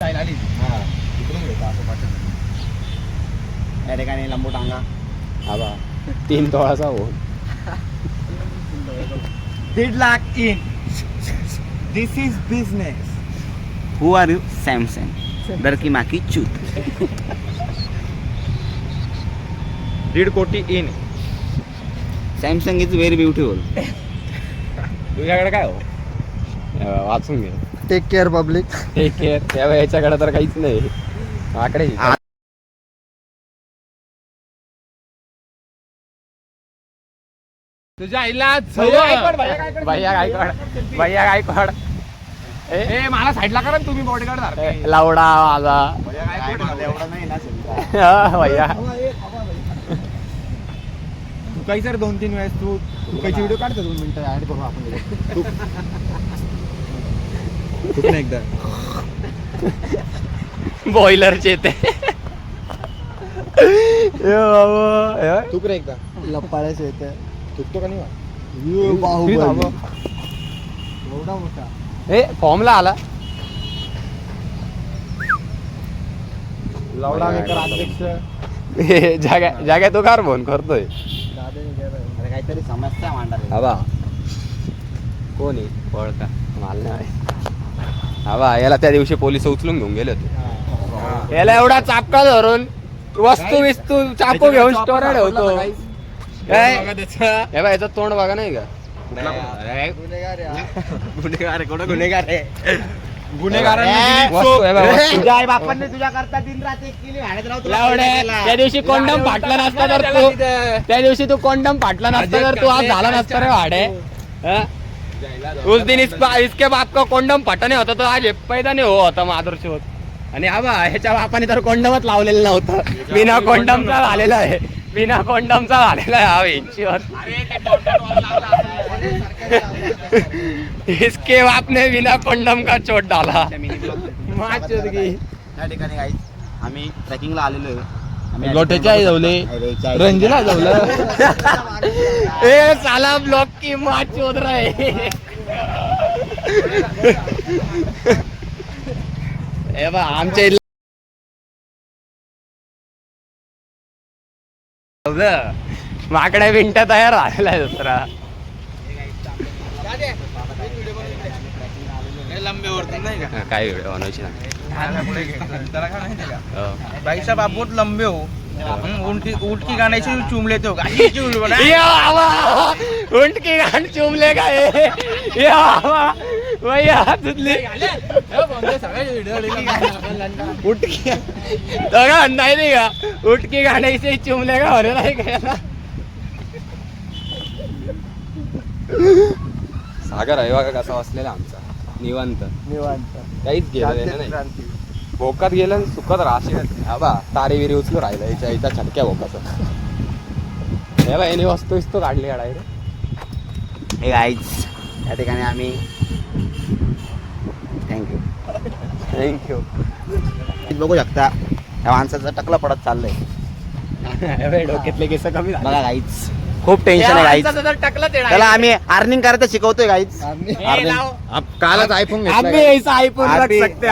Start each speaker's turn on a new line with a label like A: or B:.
A: या ठिकाणी लंबू टांगा
B: हा 3 तोळाचा हो
A: 1.5 lakh in. This is business. Who are you? Samsung दर की माकी चूत.
B: 1.5 कोटी in.
A: Samsung is very beautiful.
B: तुझ्याकडे काय हो? वाचून घे.
C: Take care public.
B: Take care. तेव्हा याच्याकडे तर काहीच नाही आकडे.
D: तुझ्या आईला
B: भैया गायकवाड
D: ए मला साईडला करा तुम्ही बॉडीगार्ड सारखे.
B: लावडा माझा
A: एवढं नाही ना
B: भैया.
C: तू काही सर 2-3 वेळेस तू काही व्हिडिओ काढतो 2 मिनिटं ऍड करू आपण. तू एकदा
B: बॉयलरचे ते
C: तू करे एकदा लपाळ्याच येते. तुटतो का नाही? एवढा मोठा
B: फॉर्मला आला.
C: लावडा मेकर अध्यक्ष
B: जागा तो कार फोन करतोय.
A: अरे काहीतरी समस्या मांडा.
B: हवा कोणी ओळखा माल नाही. हवा याला त्या दिवशी पोलिस उचलून घेऊन गेले होते. याला एवढा चापका धरून वस्तू विस्तू चाकू घेऊन स्टोर ठेवतो. याचं तोंड बघा नाही का?
A: तुझ्या आई बापांनी तुझ्या करता दिन रात 1 किलो भाड्यात राहतो.
B: त्या दिवशी कोंडम फाटला नसता तर तू त्या दिवशी तू कोंडम फाटला नसता तर तू आज झाला नसता रे भाडे. उस दिन इसके बाप का कोंडम फाटा नाही होता तो आज पैदा नाही हो होता माधुरश होत. आणि हा ह्याच्या बापाने तर कोंडमच लावलेलं नव्हतं. बिना कोंडमचा झालेला आहे. बिना कोंडमचा झालेला आहे हा वेंचीवर. इसके बाप ने बिना कोंडम का चोट डाला.
A: त्या ठिकाणी काही आम्ही ट्रेकिंगला आलेलो आहे.
B: लोटेच्या आई जावले रंजीला जावलं. ए साला ब्लॉक की माच चोद रहा है. ए बा आमच्या इथलं माकड्या बिंट्या तयार झालेला आहे दुसरा. काय व्हिडिओ बनवायची ना.
D: भाई साहब आप बहुत लंबे हो. ऊँट की गाने से चूम लेते हो.
B: उंट की गांड चूम लेगा भैया तुझली उठ की नाही का उठ की गाणे से चूम लेगा हो नाही का. सागर आहे बघा कसा असलेला आमचा निवांत काहीच गेलं नाही. भोकात गेलं सुकत राशी बा तारी विरी उचलू राहिला याच्या इथं छटक्या भोकाचा. हे बा याने वस्तू काढली डायरेक्ट.
A: हे गाईज या ठिकाणी आम्ही
B: थँक्यू
A: बघू शकता या माणसाचं टकलं पडत चाललंय.
B: डोक्यातले केस कमी
A: बघा गाईज खूप टेन्शन आहे गाईज.
B: टाकलं
A: त्याला आम्ही अर्निंग करायचं शिकवतोय गाईज.
B: कालच आयफोन आम्ही ऐसा आयफोन रख सकते.